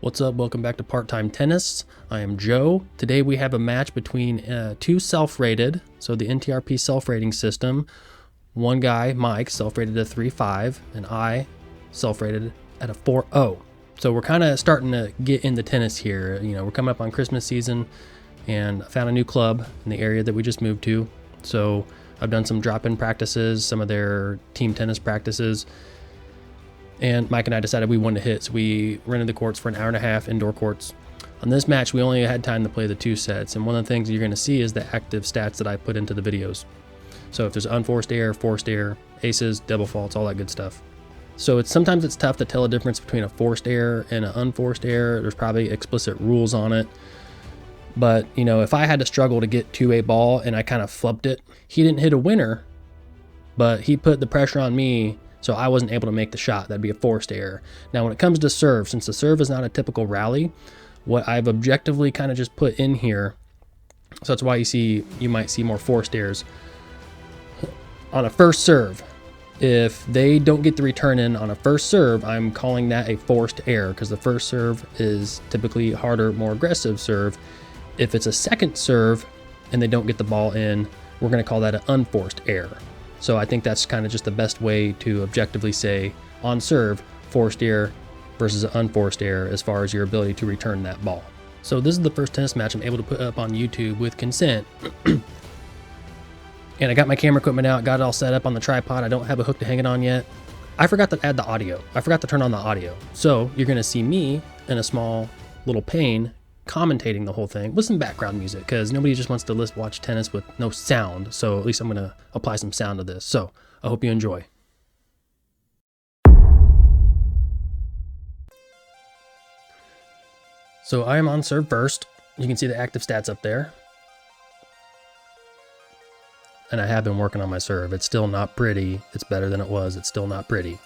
What's up? Welcome back to Part-Time Tennis. I am Joe. Today we have a match between two self-rated, so the NTRP self-rating system. One guy, Mike, self-rated at 3.5, and I self-rated at a 4.0. So we're kind of starting to get into tennis here. You know, we're coming up on Christmas season, and I found a new club in the area that we just moved to. So I've done some drop-in practices, some of their team tennis practices. And Mike and I decided we wanted to hit, so we rented the courts for an hour and a half, indoor courts. On this match, we only had time to play the 2 sets, and one of the things you're going to see is the active stats that I put into the videos. So if there's unforced error, forced error, aces, double faults, all that good stuff. So sometimes it's tough to tell a difference between a forced error and an unforced error. There's probably explicit rules on it. But, you know, if I had to struggle to get to a ball and I kind of flubbed it, he didn't hit a winner, but he put the pressure on me, so I wasn't able to make the shot. That'd be a forced error. Now, when it comes to serve, since the serve is not a typical rally, what I've objectively kind of just put in here, so that's why you might see more forced errors. On a first serve, if they don't get the return in on a first serve, I'm calling that a forced error because the first serve is typically harder, more aggressive serve. If it's a second serve and they don't get the ball in, we're going to call that an unforced error. So I think that's kind of just the best way to objectively say on serve, forced error versus an unforced error as far as your ability to return that ball. So this is the first tennis match I'm able to put up on YouTube with consent. And I got my camera equipment out, got it all set up on the tripod. I don't have a hook to hang it on yet. I forgot to add the audio. I forgot to turn on the audio. So you're going to see me in a small little pane commentating the whole thing with some background music because nobody just wants to watch tennis with no sound. So at least I'm going to apply some sound to this. So I hope you enjoy. So I am on serve first. You can see the active stats up there. And I have been working on my serve. It's still not pretty. It's better than it was. It's still not pretty.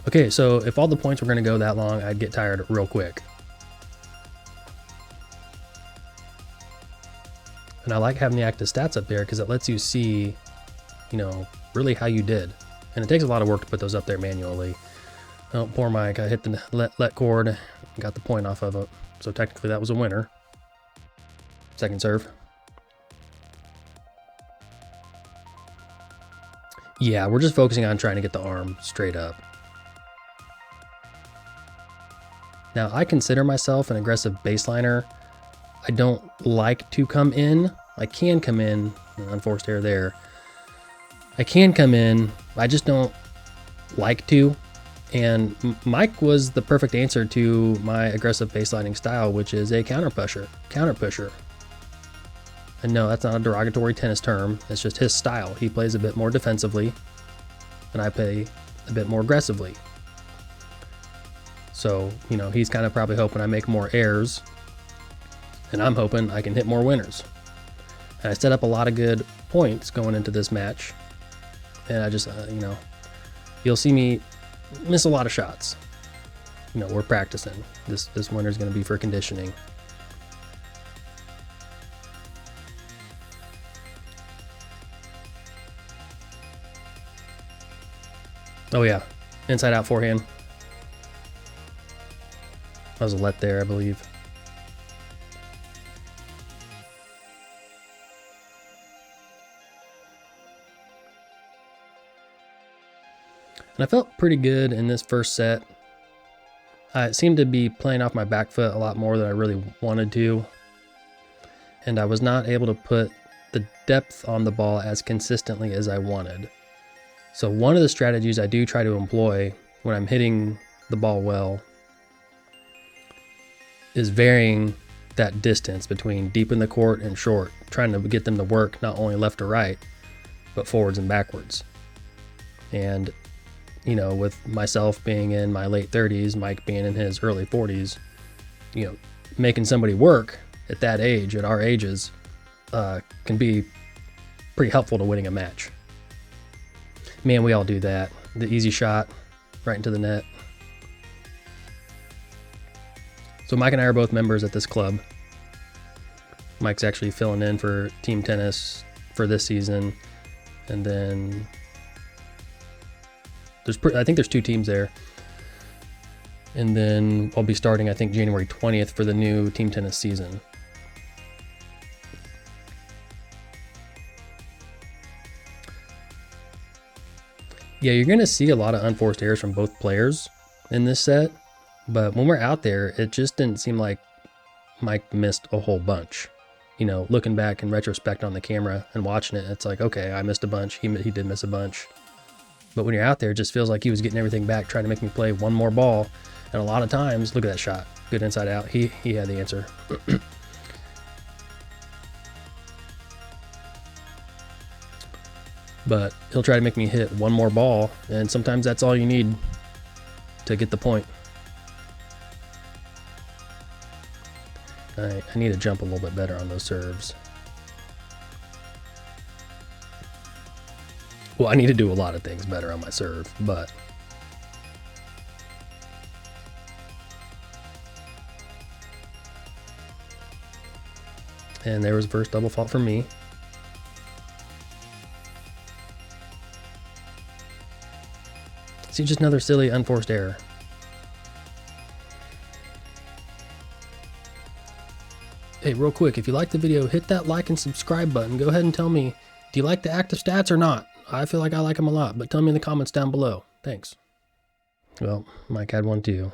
Okay, so if all the points were going to go that long, I'd get tired real quick. And I like having the active stats up there because it lets you see, you know, really how you did. And it takes a lot of work to put those up there manually. Oh, poor Mike, I hit the let cord and got the point off of it. So technically that was a winner. Second serve. Yeah, we're just focusing on trying to get the arm straight up. Now, I consider myself an aggressive baseliner. I don't like to come in. I can come in, unforced error there. I can come in, I just don't like to. And Mike was the perfect answer to my aggressive baselining style, which is a counter pusher. And no, that's not a derogatory tennis term. It's just his style. He plays a bit more defensively, and I play a bit more aggressively. So, you know, he's kind of probably hoping I make more errors, and I'm hoping I can hit more winners. And I set up a lot of good points going into this match, and I just, you know, you'll see me miss a lot of shots. You know, we're practicing. This winter's going to be for conditioning. Oh yeah, inside out forehand. That was a let there, I believe. And I felt pretty good in this first set. I seemed to be playing off my back foot a lot more than I really wanted to. And I was not able to put the depth on the ball as consistently as I wanted. So one of the strategies I do try to employ when I'm hitting the ball well is varying that distance between deep in the court and short, trying to get them to work not only left or right, but forwards and backwards. And, you know, with myself being in my late 30s, Mike being in his early 40s, you know, making somebody work at that age, at our ages, can be pretty helpful to winning a match. Man, we all do that. The easy shot right into the net. So Mike and I are both members at this club. Mike's actually filling in for team tennis for this season. And then I think there's 2 teams there. And then I'll be starting, I think, January 20th for the new team tennis season. Yeah, you're going to see a lot of unforced errors from both players in this set. But when we're out there, it just didn't seem like Mike missed a whole bunch. You know, looking back in retrospect on the camera and watching it, it's like, okay, I missed a bunch. He did miss a bunch. But when you're out there, it just feels like he was getting everything back, trying to make me play one more ball. And a lot of times, look at that shot. Good inside out. He had the answer. But he'll try to make me hit one more ball, and sometimes that's all you need to get the point. I need to jump a little bit better on those serves. Well, I need to do a lot of things better on my serve, but and there was the first double fault for me. See, just another silly unforced error. Hey, real quick, if you liked the video, hit that like and subscribe button. Go ahead and tell me, do you like the active stats or not? I feel like I like them a lot, but tell me in the comments down below. Thanks. Well, Mike had one too.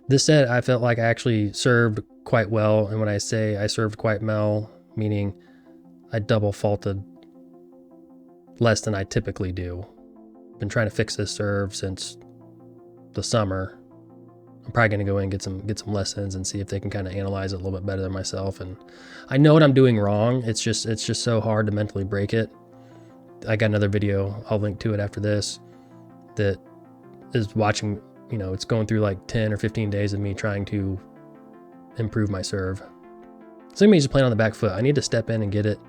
This set, I felt like I actually served quite well, and when I say I served quite well, meaning I double faulted less than I typically do. Been trying to fix this serve since the summer. I'm probably going to go in and get some lessons and see if they can kind of analyze it a little bit better than myself. And I know what I'm doing wrong. It's just so hard to mentally break it. I got another video, I'll link to it after this, that is watching, you know, it's going through like 10 or 15 days of me trying to improve my serve. So me just playing on the back foot. I need to step in and get it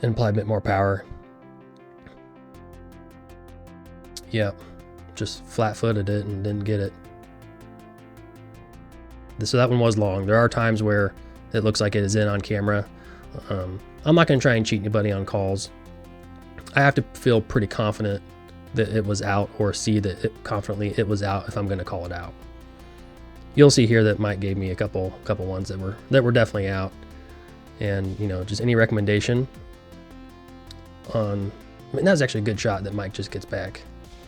and apply a bit more power. Yeah, just flat-footed it and didn't get it. So that one was long. There are times where it looks like it is in on camera. I'm not going to try and cheat anybody on calls. I have to feel pretty confident that it was out, or see that confidently it was out if I'm going to call it out. You'll see here that Mike gave me a couple ones that were definitely out. And, you know, just any recommendation on, I mean, that was actually a good shot that Mike just gets back.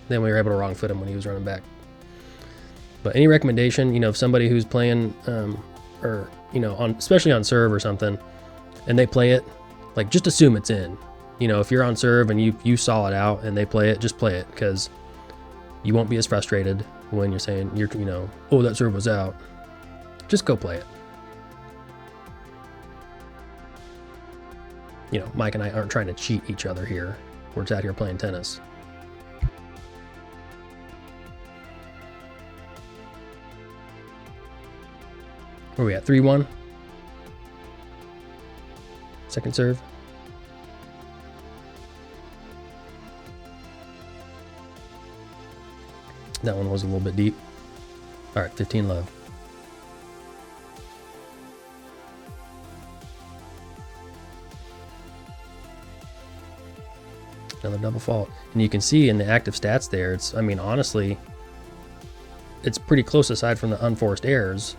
Then we were able to wrong foot him when he was running back. But any recommendation, you know, if somebody who's playing, or, you know, especially on serve or something, and they play it, like, just assume it's in. You know, if you're on serve and you saw it out and they play it, just play it, because you won't be as frustrated when you're saying, you know, oh, that serve was out. Just go play it. You know, Mike and I aren't trying to cheat each other here. We're just out here playing tennis. Where are we at? 3-1? Second serve. That one was a little bit deep. All right, 15 love. Another double fault. And you can see in the active stats there, it's, I mean, honestly, it's pretty close aside from the unforced errors,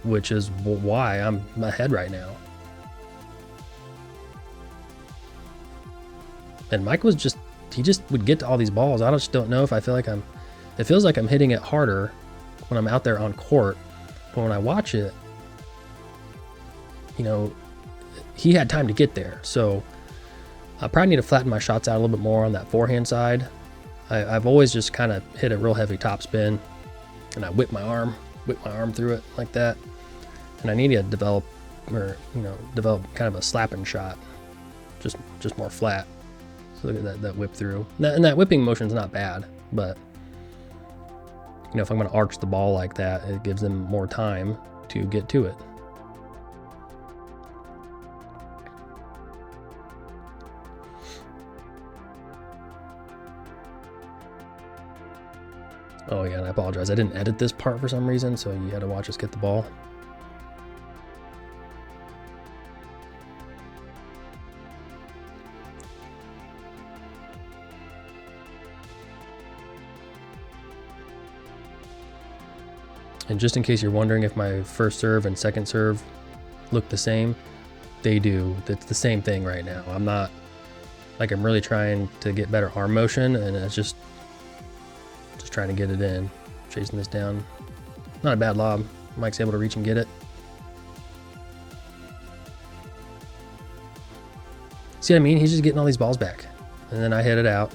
which is why I'm ahead right now. And Mike was he just would get to all these balls. I just don't know if I feel like it feels like I'm hitting it harder when I'm out there on court. But when I watch it, you know, he had time to get there. So I probably need to flatten my shots out a little bit more on that forehand side. I've always just kind of hit a real heavy topspin, and I whip my arm through it like that. And I need to develop kind of a slapping shot, just more flat. So look at that whip through. And that whipping motion is not bad, but you know, if I'm going to arch the ball like that, it gives them more time to get to it. Oh yeah, and I apologize. I didn't edit this part for some reason, so you had to watch us get the ball. And just in case you're wondering if my first serve and second serve look the same, they do. It's the same thing right now. I'm not, like, I'm really trying to get better arm motion, and it's just trying to get it in. Chasing this down. Not a bad lob. Mike's able to reach and get it. See what I mean? He's just getting all these balls back. And then I hit it out.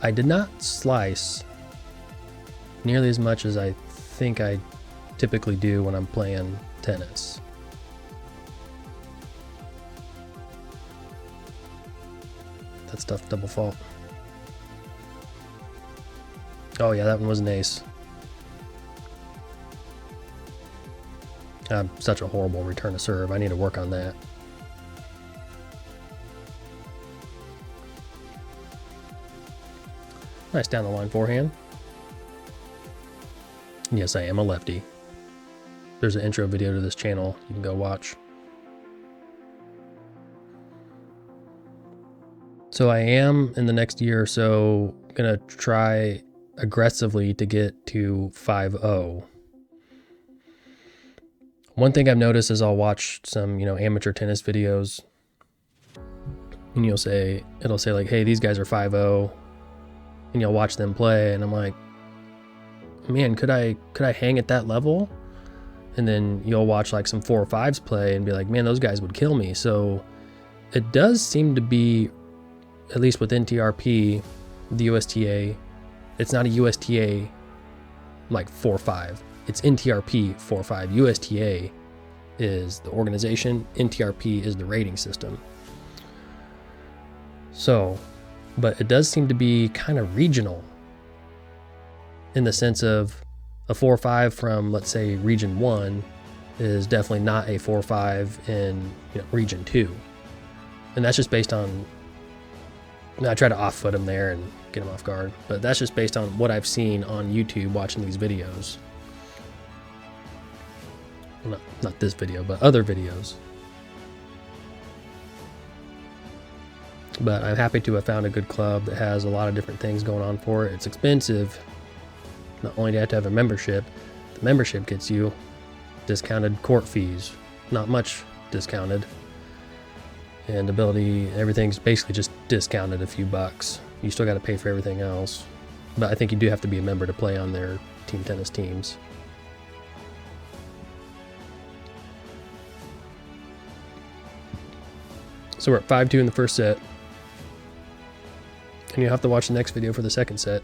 I did not slice nearly as much as I think I typically do when I'm playing tennis. That's tough double fault. Oh yeah, that one was an ace. I'm such a horrible return to serve. I need to work on that. Nice down the line forehand. Yes, I am a lefty. There's an intro video to this channel you can go watch. So I am, in the next year or so, gonna try aggressively to get to 5-0. One thing I've noticed is I'll watch some, amateur tennis videos, and it'll say like, hey, these guys are 5-0. And you'll watch them play, and I'm like, man, could I hang at that level? And then you'll watch like some 4 or 5s play and be like, man, those guys would kill me. So it does seem to be, at least with NTRP, the USTA, it's not a USTA like 4-5. It's NTRP 4-5. USTA is the organization. NTRP is the rating system. So, but it does seem to be kind of regional in the sense of a 4-5 from, let's say, region 1 is definitely not a 4-5 in region 2. And that's just based on, I try to off-foot him there and get him off guard, but that's just based on what I've seen on YouTube watching these videos. Well, not this video, but other videos. But I'm happy to have found a good club that has a lot of different things going on for it. It's expensive. Not only do you have to have a membership, the membership gets you discounted court fees. Not much discounted. And ability, everything's basically just discounted a few bucks. You still got to pay for everything else. But I think you do have to be a member to play on their team tennis teams. So we're at 5-2 in the first set. And you'll have to watch the next video for the second set.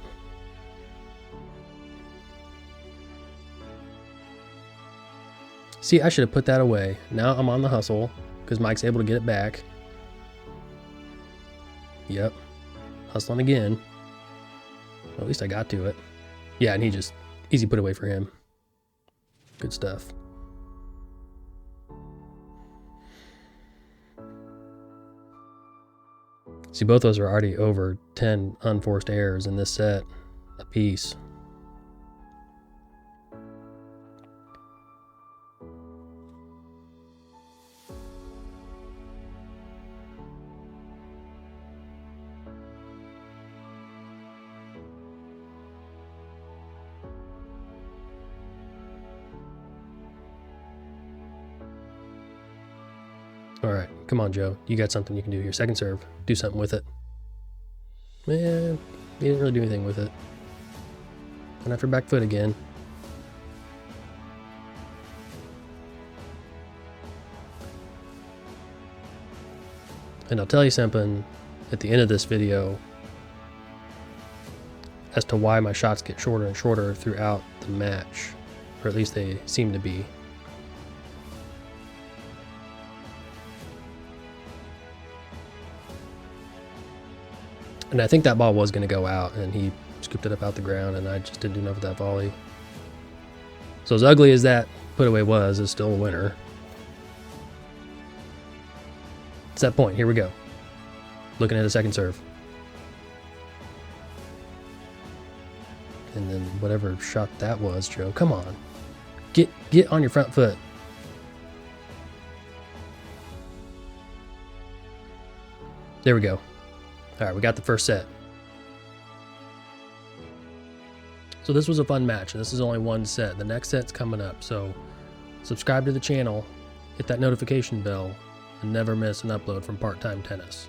See, I should have put that away. Now I'm on the hustle because Mike's able to get it back. Yep. Hustling again. Well, at least I got to it. Yeah, and he just, easy put away for him. Good stuff. See, both those are already over 10 unforced errors in this set apiece. All right, come on, Joe. You got something you can do here. Second serve. Do something with it. Man, he didn't really do anything with it. Went after back foot again. And I'll tell you something at the end of this video as to why my shots get shorter and shorter throughout the match, or at least they seem to be. And I think that ball was going to go out, and he scooped it up out the ground, and I just didn't do enough of that volley. So as ugly as that put away was, it's still a winner. It's that point. Here we go. Looking at a second serve. And then whatever shot that was, Joe, come on. Get on your front foot. There we go. All right, we got the first set. So this was a fun match, and this is only one set. The next set's coming up, so subscribe to the channel, hit that notification bell, and never miss an upload from Part-Time Tennis.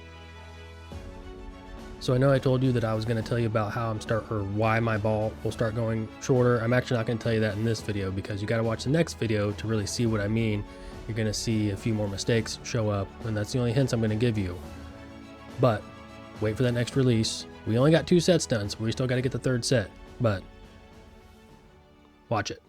So I know I told you that I was going to tell you about how why my ball will start going shorter. I'm actually not going to tell you that in this video because you got to watch the next video to really see what I mean. You're going to see a few more mistakes show up, and that's the only hints I'm going to give you. But wait for that next release. We only got 2 sets done, so we still got to get the 3rd set, but watch it.